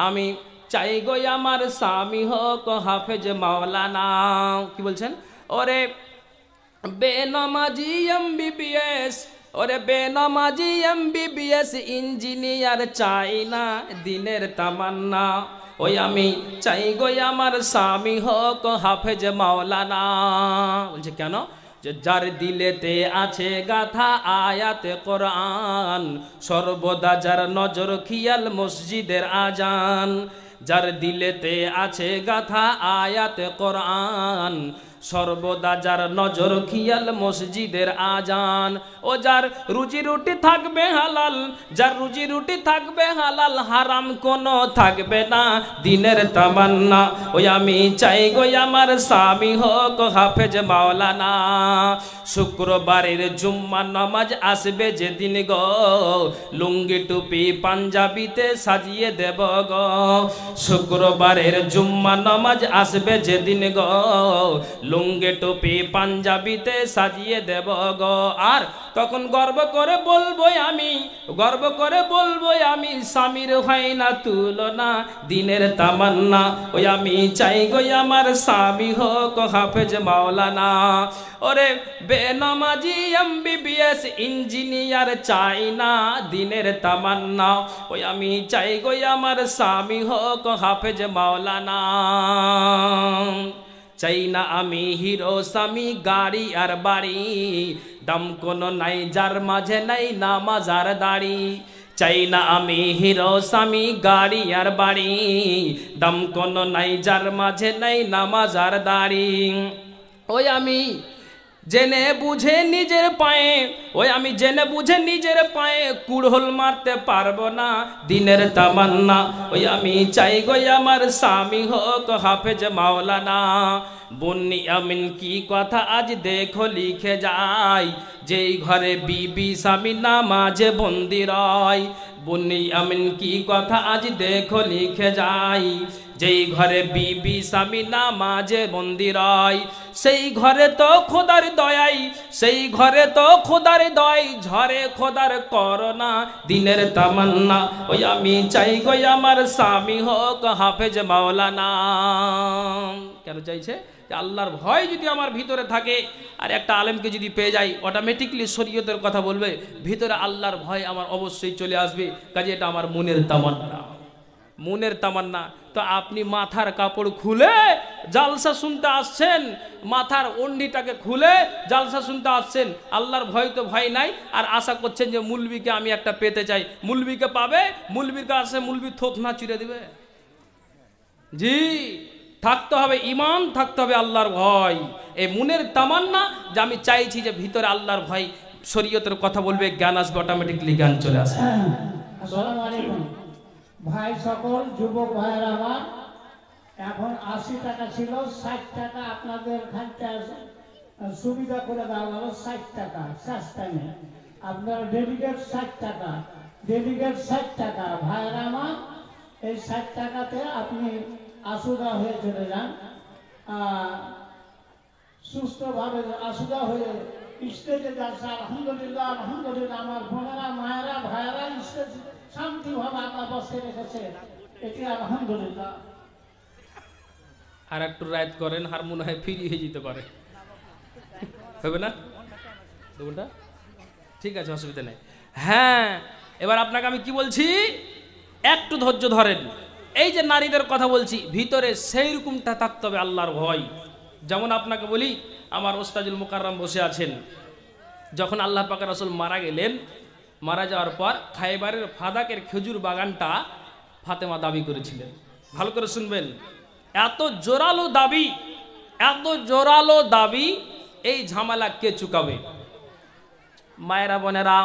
আমি চাই গো আমার স্বামী হোক হাফেজ মাওলানা। কি বলছেন? ওরে বেনামাজি এমবিবিএস, ওরে বেনামাজি এমবিবিএস ইঞ্জিনিয়ার চাই না দিনের তামান্না। ওই আমি চাই গো আমার স্বামী হোক হাফেজ মাওলানা। বলছে কেন? যে যার দিলেতে আছে গাথা আয়াতে কোরআন, সর্বদা যার নজর খিয়াল মসজিদের আজান। যার দিলেতে আছে গাথা আয়াতে কোরআন, সর্বদা যার নজর খিয়াল মসজিদের আজান। ও যার রুজি রুটি থাকবে হালাল, যার রুজি রুটি থাকবে হালাল, হারাম কোনো থাকবে না দিনের তামান্না। ওই আমি চাই গো আমার স্বামী হোক হাফেজ মাওলানা। শুক্রবারের জুম্মা নামাজ আসবে যেদিন গো, লুঙ্গি টুপি পাঞ্জাবিতে সাজিয়ে দেব গো। শুক্রবারের জুম্মা নামাজ আসবে যেদিন গো, লুঙ্গি টুপি পাঞ্জাবিতে সাজিয়ে দেব গো। আর তখন গর্ব করে বলবো আমি, গর্ব করে বলবো আমি, স্বামীর হয় না তুলনা দিনের তামান্না। ওই আমি চাই গো আমার স্বামী হোক হাফেজ মাওলানা। ওরে বেনামাজি এমবিবিএস ইঞ্জিনিয়ার চাই না দিনের তামান্না। ওই আমি চাই গো আমার স্বামী হোক হাফেজ মাওলানা। চাই না আমি হিরো স্বামী গাড়ি আর বাড়ি, দাম কোনো নাই যার মাঝে নাই নামাজ আর দাড়ি। চাই না আমি হিরো স্বামী গাড়ি আর বাড়ি, দাম কোনো নাই যার মাঝে নাই নামাজ আর দাড়ি। ওই আমি জেনে বুঝে নিজের পায়ে, ওই আমি জেনে বুঝে নিজের পায়ে কুড়হল মারতে পারবো না দিনের তামান্না। ওই আমি চাই গো আমার স্বামী হোক হাফেজ মাওলানা। বন্নি আমিন কি কথা আজ দেখো লিখে যায়, যেই ঘরে বিবি স্বামী নামাজে বন্দি রয়। বন্নি আমিন কি কথা আজ দেখো লিখে যায়, যেই ঘরে বিবি স্বামী নামাজে বন্দি রয়। সেই ঘরে তো খোদার দয়াই, সেই ঘরে তো খোদার দয়, ঝরে খোদার করোনা দিনের তামান্না। ওই আমি চাই গো আমার স্বামী হোক হাফেজ মাওলানা। কেন চাইছে? আল্লাহর ভয় যদি আমার ভিতরে থাকে, আর একটা আলেমকে যদি পেয়ে যাই, অটোমেটিকলি শরীয়তের কথা বলবে, ভিতরে আল্লাহর ভয় আমার অবশ্যই চলে আসবে। কাজে এটা আমার মনের তামান্না, মনের তামান্না। তো আপনি মাথার কাপড় খুলে জালসা শুনতে আসছেন, মাথার ওন্ডিটাকে খুলে জালসা শুনতে আসছেন, আল্লাহর ভয় তো ভয় নাই, আর আশা করছেন যে মুলবিকে আমি একটা পেতে চাই। মুলবিকে পাবে, মুলবির কাছে মুলবি থোক না চিরে দিবে? জি, থাকতে হবে ইমান, থাকতে হবে আল্লাহর ভয়। এই মনের তামান্না যে আমি চাইছি যে ভিতরে আল্লাহর ভয়, শরীয়তের কথা বলবে, জ্ঞান আসবে, অটোমেটিকলি জ্ঞান চলে আসবে। আসসালামু আলাইকুম ভাই, সকল যুবক ভাইয়ের আমার, এখন 80 টাকা ছিল, 60 টাকা আপনাদের খানটা সুবিধা করে দেওয়া হলো। 60 টাকা শেষ টাইমে আপনার ডেলিগেট 60 টাকা, ডেলিগেট 60 টাকা। ভাইয়ের আমার এই 60 টাকাতে আপনি আসুদা হয়ে চলে যান, সুস্থভাবে আসুদা হয়ে স্টেজে যাচ্ছে। আলহামদুলিল্লাহ, আলহামদুলিল্লাহ। আমার বোনেরা, মায়েরা, ভাইয়েরা স্টেজ শান্তিভাবে আল্লাহ বসে রেখেছে, এটি আলহামদুলিল্লাহ। আর একটু রাইট করেন, আর মনে হয় ফ্রি হয়ে যেতে পারে, হবে না? দুটা ঠিক আছে, অসুবিধা নেই। হ্যাঁ, এবার আপনাকে আমি কি বলছি, একটু ধৈর্য ধরেন। এই যে নারীদের কথা বলছি, ভিতরে সেই রকমটা থাকতে হবে আল্লাহর ভয়। যেমন আপনাকে বলি, আমার ওস্তাজুল মুকাররম বসে আছেন, যখন আল্লাহ পাক রাসূল মারা গেলেন, মারা যাওয়ার পর খায়বারের ফাদাকের খেজুর বাগানটা ফাতেমা দাবি করেছিলেন। ভালো করে শুনবেন, এত জোরালো দাবি, এত জোরালো দাবি, এই ঝামেলা কে চুকাবে? মায়েরা, বোনেরা,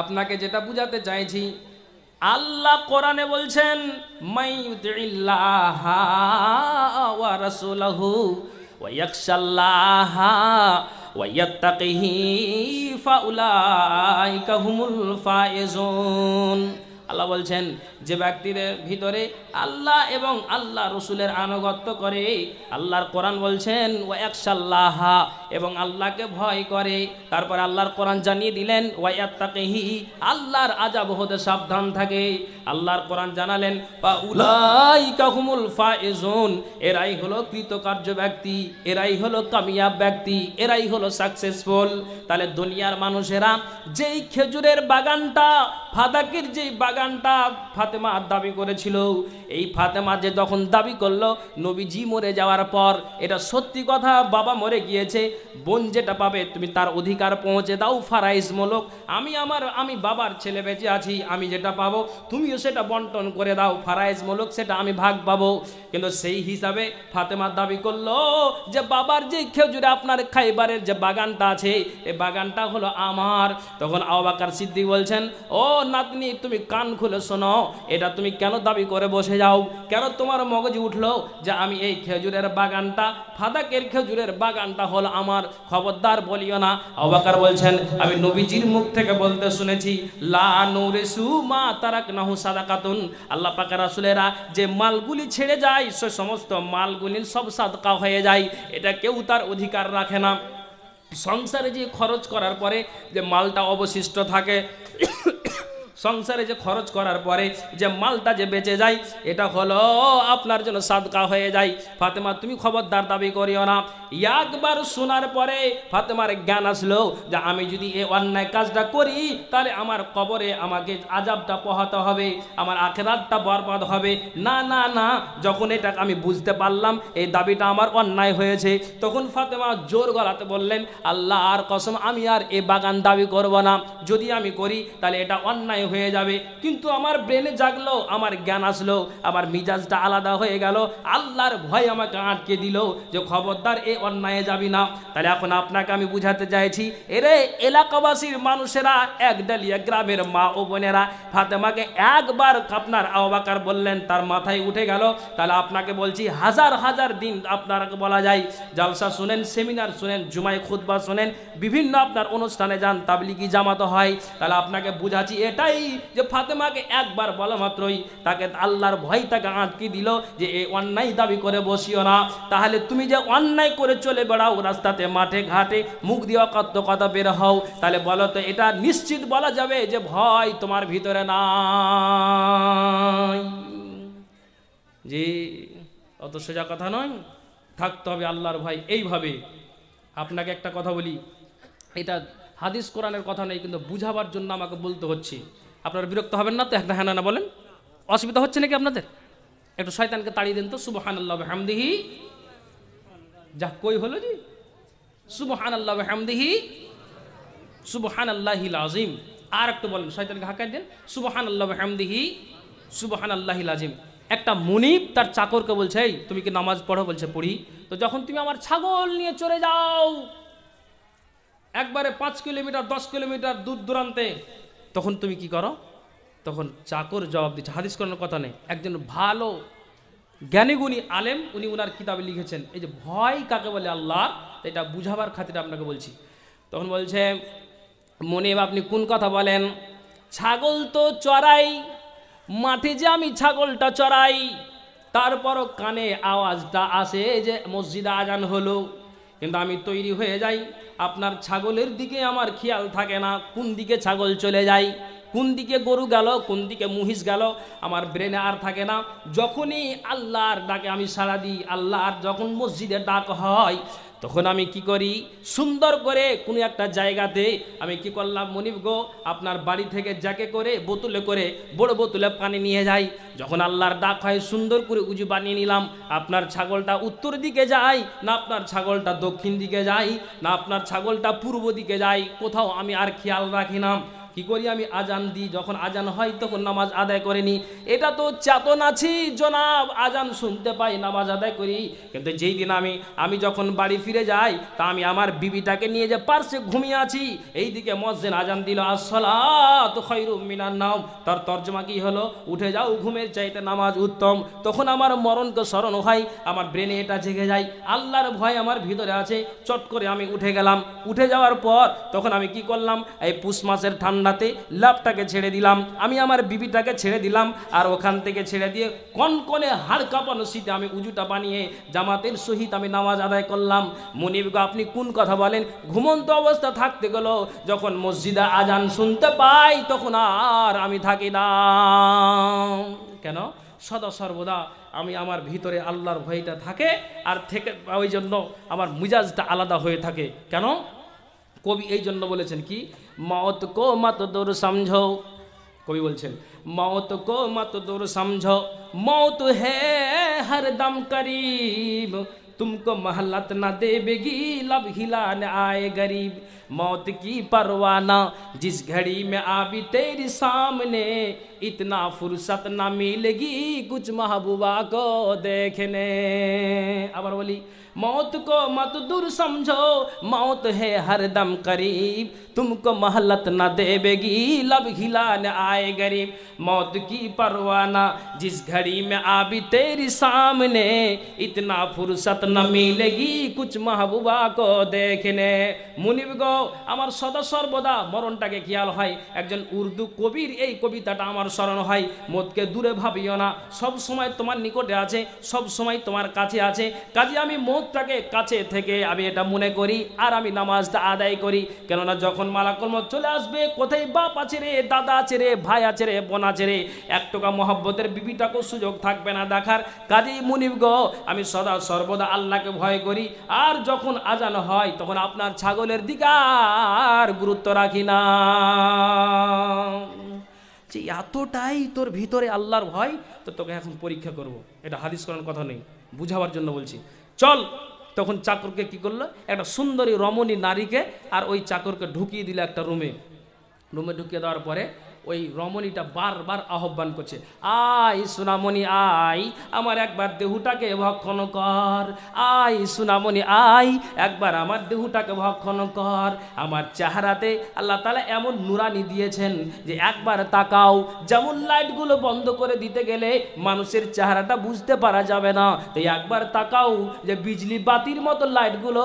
আপনাকে যেটা বুঝাতে চাইছি, আল্লাহ কোরআনে বলছেন, মাইয়ুতিল্লাহা ওয়া রাসূলাহু ওয়া ইয়াখশাল্লাহা ওয়া ইয়াত্তাকিহি ফাউলাইকা হুমুল ফায়েজুন। আল্লাহ বলছেন যে ব্যক্তির ভিতরে আল্লাহ এবং আল্লাহ রসুলের আনুগত্য করে, আল্লাহর কোরআন বলছেন ও একশাল্লাহা, এবং আল্লাহকে ভয় করে। তারপর আল্লাহর কোরআন জানিয়ে দিলেন ওয়ায়াত্তাকিহি, আল্লাহর আযাব হতে সাবধান থাকে। আল্লাহর কোরআন জানালেন উলাইকা হুমুল ফাইজুন, এরাই হলো কৃতকার্য ব্যক্তি, এরাই হলো কামিয়াব ব্যক্তি, এরাই হলো সাকসেসফুল। তাহলে দুনিয়ার মানুষেরা যেই খেজুরের বাগানটা, ফাদাকের যেই বাগানটা ফাতেমা দাবি করেছিল, এই ফাতেমা যে যখন দাবি করলো নবীজি মরে যাওয়ার পর, এটা সত্যি কথা, বাবা মরে গিয়েছে, বোন যেটা পাবে তুমি তার অধিকার পৌঁছে দাও ফারাইজমূলক। আমি বাবার ছেলে বেঁচে আছি, আমি যেটা পাবো তুমিও সেটা বন্টন করে দাও ফারাইজমূলক, সেটা আমি ভাগ পাবো। কিন্তু সেই হিসাবে ফাতেমা দাবি করলো যে বাবার যে খেজুরে আপনার খাইবারের যে বাগানটা আছে, এই বাগানটা হলো আমার। তখন আবু বকর সিদ্দিক বলছেন ও নাতনি, তুমি কান খুলে শোনো, এটা তুমি কেন দাবি করে বসে যাও? কেন তোমার মগজে উঠলো যে আমি এই খেজুরের বাগানটা, ফাদাকের খেজুরের বাগানটা হলো আমার? খবরদার বলিও না। আবু বকর বলছেন আমি নবীজির মুখ থেকে বলতে শুনেছি লা নুরিসু মা তারাকনাহু সাদাকাতুন, আল্লাহ পাকের রাসূলেরা যে মালগুলি ছেড়ে যায় সে সমস্ত মালগুলি সব সাদকা হয়ে যায়, এটা কেউ তার অধিকার রাখে না। সংসারে যে খরচ করার পরে যে মালটা অবশিষ্ট থাকে, সংসারে যে খরচ করার পরে যে মালটা যে বেঁচে যায়, এটা হলো আপনার জন্য সাদকা হয়ে যায়। ফাতেমা তুমি খবরদার দাবি করিও না। একবার শোনার পরে ফাতেমার জ্ঞান আসলো যে আমি যদি এই অন্যায় কাজটা করি তাহলে আমার কবরে আমাকে আযাবটা পোহাতে হবে, আমার আখিরাতটা বরবাদ হবে। না না না, যখন এটা আমি বুঝতে পারলাম এই দাবিটা আমার অন্যায় হয়েছে, তখন ফাতেমা জোর গলাতে বললেন আল্লাহ আর কসম আমি আর এ বাগান দাবি করব না, যদি আমি করি তাহলে এটা অন্যায় হয়ে যাবে। কিন্তু আমার ব্রেনে জাগলো, আমার জ্ঞান আসলো, আমার মিজাজটা আলাদা হয়ে গেল, আল্লাহর ভয় আমাকে আটকে দিল যে খবরদার এ অন্যায় যাবি না। তাহলে এখন আপনাকে আমি বুঝাতে চাইছি, এরে এলাকাবাসীর মানুষেরা, একডালিয়া গ্রামের মা ও বোনেরা, ফাতেমাকে একবার আপনার আবু বকর বললেন তার মাথায় উঠে গেল। তাহলে আপনাকে বলছি হাজার হাজার দিন আপনাকে বলা যায় জালসা শুনেন, সেমিনার শুনেন, জুমায় খুতবা শুনেন, বিভিন্ন আপনার অনুষ্ঠানে যান, তাবলিগি জামাত হয়, তাহলে আপনাকে বুঝাচ্ছি এটাই যে ফাতেমাকে একবার বলা মাত্রই তাকে আল্লাহর ভয় তাকে আটকে দিল যে এই অন্যায় দাবি করে বসিও না। তাহলে তুমি যে অন্যায় করে চলে বেড়াও রাস্তাতে, মাঠে ঘাটে, মুখ দিয়ে কত কথা বের হও, তাহলে বলো তো এটা নিশ্চিত বলা যাবে যে ভয় তোমার ভিতরে নাই? জি, অত সোজা কথা নয়, থাকতে হবে আল্লাহর ভয়। এইভাবে আপনাকে একটা কথা বলি, এটা হাদিস কোরআনের কথা নেই, কিন্তু বুঝাবার জন্য আমাকে বলতে হচ্ছে। আপনারা বিরক্ত হবেন না তো? একটা হ্যাঁ না বলেন, অসুবিধা হচ্ছে নাকি আপনাদের? একটু শয়তানকে তাড়িয়ে দেন তো। সুবহানাল্লাহ ওয়া বিহামদিহি, যা কই হলো জি, সুবহানাল্লাহ ওয়া বিহামদিহি সুবহানাল্লাহিল আযীম। আর একটু বলেন, শয়তানকে হাঁকায় দেন, সুবহানাল্লাহ ওয়া বিহামদিহি সুবহানাল্লাহিল আযীম। একটা মুনিব তার চাকরকে বলছে এই তুমি কি নামাজ পড়ো? বলছে পড়ি। তো যখন তুমি আমার ছাগল নিয়ে চলে যাও একবারে 5 কিলোমিটার 10 কিলোমিটার দূর দূরান্তে, তখন তুমি কি করো? তখন চাকর জবাব দিচ্ছে, হাদিস কোরআনের কথা নেই, একজন ভালো জ্ঞানীগুণী আলেম উনি ওনার কিতাবে লিখেছেন এই যে ভয় কাকে বলে আল্লাহ, এটা বুঝাবার খাতিরে আপনাকে বলছি। তখন বলছে মুনিব আপনি কোন কথা বলেন? ছাগল তো চড়াই, মাঠে যে আমি ছাগলটা চড়াই, তারপরও কানে আওয়াজটা আসে যে মসজিদে আজান হলো, কিন্তু আমি তৈরি হয়ে যাই, আপনার ছাগলের দিকে আমার খেয়াল থাকে না, কোন দিকে ছাগল চলে যায়, কোন দিকে গরু গেল, কোন দিকে মহিষ গেল, আমার ব্রেনে আর থাকে না। যখনই আল্লাহর ডাকে আমি সাড়া দিই, আল্লাহর যখন মসজিদের ডাক হয়, তখন আমি কি করি, সুন্দর করে কোনো একটা জায়গাতে আমি কি করলাম, মনিব গো আপনার বাড়ি থেকে যাকে করে বোতলে করে বড় বোতলে পানি নিয়ে যাই। যখন আল্লাহর ডাক হয় সুন্দর করে উজু বানিয়ে নিলাম। আপনার ছাগলটা উত্তর দিকে যায় না আপনার ছাগলটা দক্ষিণ দিকে যায় না আপনার ছাগলটা পূর্ব দিকে যায়, কোথাও আমি আর খেয়াল রাখি না। কি করি আমি আজান দিই, যখন আজান হয় তখন নামাজ আদায় করে নি। এটা তো চেতন আছি জনাব, আজান শুনতে পাই, নামাজ আদায় করি। কিন্তু যেই দিন আমি যখন বাড়ি ফিরে যাই, তা আমি আমার বিবিটাকে নিয়ে যে পার্শ্বে ঘুমিয়ে আছি, এইদিকে মসজিদ আজান দিল আসসালাতু খায়রুম মিনান নাওম, তার তর্জমা কি হলো, উঠে যাও, ঘুমের চাইতে নামাজ উত্তম। তখন আমার মরণকে স্মরণ হয়, আমার ব্রেনে এটা জেগে যায়, আল্লাহর ভয় আমার ভিতরে আছে, চট করে আমি উঠে গেলাম। উঠে যাওয়ার পর তখন আমি কি করলাম, এই পুষ মাসের ঠান্ডা ঠান্ডাতে ল্যাপটাকে ছেড়ে দিলাম, আমি আমার বিবিটাকে ছেড়ে দিলাম, আর ওখান থেকে ছেড়ে দিয়ে কনকনে হাড় কাঁপানো শীতে আমি উজুটা বানিয়ে জামাতের সহিত আমি নামাজ আদায় করলাম। মুনিব গো, আপনি কোন কথা বলেন? ঘুমন্ত অবস্থা থাকতে গেল, যখন মসজিদে আজান শুনতে পাই তখন আর আমি থাকি না। কেন? সদা সর্বদা আমি আমার ভিতরে আল্লাহর ভয়টা থাকে, আর থেকে ওই জন্য আমার মিজাজটা আলাদা হয়ে থাকে। কেন? কবি এই জন্য বলেছেন কি, মौत को मत दूर समझो, কবি বলছেন मौत को मत दूर समझो, मौत है हर दम करीब, तुमको महलत न देवेगी लब हिलाने आए गरीब, मौत की परवाना जिस घड़ी में आबी तेरी सामने, इतना फुर्सत न मिलेगी कुछ महबूबा को देखने। আবার বলি, मौत को मत दूर समझो, मौत है हर दम करीब, तुमको महलत न देवेगी लब हिलाने आए गरीब, मौत की परवाना जिस घड़ी में आबी तेरी सामने, इतना फुर्सत न मिलेगी कुछ महबूबा को देखने। মুনিব গো, আমার সদা সর্বদা মরণটাকে খেয়াল হয়। একজন উর্দু কবির এই কবিতাটা আমার স্মরণ হয়, মতকে দূরে ভাবিও না, সব সময় তোমার নিকটে আছে, সব সময় তোমার কাছে আছে। কাজে আমি মতটাকে কাছে থেকে আমি এটা মনে করি, আর আমি নামাজটা আদায় করি। কেননা যখন মালাকুল মত চলে আসবে, কোথায় বাপ আছে রে, দাদা আছে রে, ভাই আছে রে, বোন আছে রে, এক টাকা মহব্বতের বিবিটাকেও সুযোগ থাকবে না দেখার। কাজেই মুনিব গো, আমি সদা সর্বদা আল্লাহকে ভয় করি, আর যখন আজান হয় তখন আপনার ছাগলের দিকে আর গুরুত্ব রাখি না। যে এতটাই তোর ভিতরে আল্লাহর ভয়, তো তোকে এখন পরীক্ষা করব। এটা হাদিস করার কথা নেই, বুঝাবার জন্য বলছি। চল, তখন চাকরকে কি করলো, একটা সুন্দরী রমণী নারীকে আর ওই চাকরকে ঢুকিয়ে দিল একটা রুমে। ঢুকিয়ে দেওয়ার পরে ওই রমণীটা বারবার আহ্বান করছে, আয় সোনামণি আয়, আমার একবার দেহটাকে ভক্ষণ কর, আয় সোনামণি আয়, একবার আমার দেহটাকে ভক্ষণ কর। আমার চেহারাতে আল্লাহ তাআলা এমন নুরানি দিয়েছেন যে একবার তাকাও, যেমন লাইটগুলো বন্ধ করে দিতে গেলে মানুষের চেহারাটা বুঝতে পারা যাবে না, তাই একবার তাকাও যে বিজলি বাতির মতো লাইটগুলো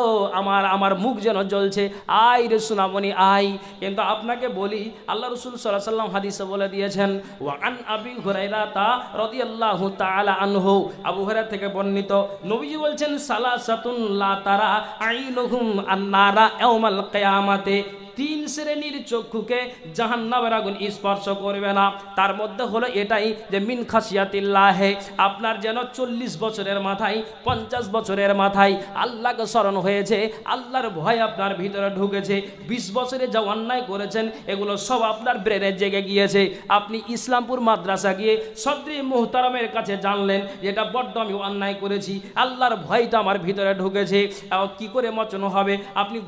আমার মুখ যেন জ্বলছে, আয় রে সোনামণি আয়। কিন্তু আপনাকে বলি, আল্লাহ রাসূল সাল্লাল্লাহু আলাইহি ওয়াসাল্লাম হাদিসে বলে দিয়েছেন, ওয়া আন আবি হুরায়রা রাদিয়াল্লাহু তাআলা আনহু, আবু হুরায়রা থেকে বর্ণিত, নবীজি বলছেন, সালাসাতুন লা তারা আইনুহুম আন-নারা ইয়াউমাল কিয়ামাতে, 3 শ্রেণীর চক্ষুকে জাহান্নামের আগুন স্পর্শ করবে না। তার মধ্যে হলো এটাই যে মিন খাসিয়াতিল্লাহ, আপনার যেন 40 বছরের মাথায় 50 বছরের মাথায় আল্লাহকে স্মরণ হয়েছে, আল্লাহর ভয় আপনার ভিতরে ঢুকেছে, 20 বছরে যা অন্যায় করেছেন এগুলো সব আপনার ব্রেনে জেগে গিয়েছে। আপনি ইসলামপুর মাদ্রাসা গিয়ে সদরি মুহতারামের কাছে জানলেন যেটা বড্ড আমি অন্যায় করেছি, আল্লাহর ভয়টা আমার ভিতরে ঢুকেছে, কি করে মোচন হবে? আপনি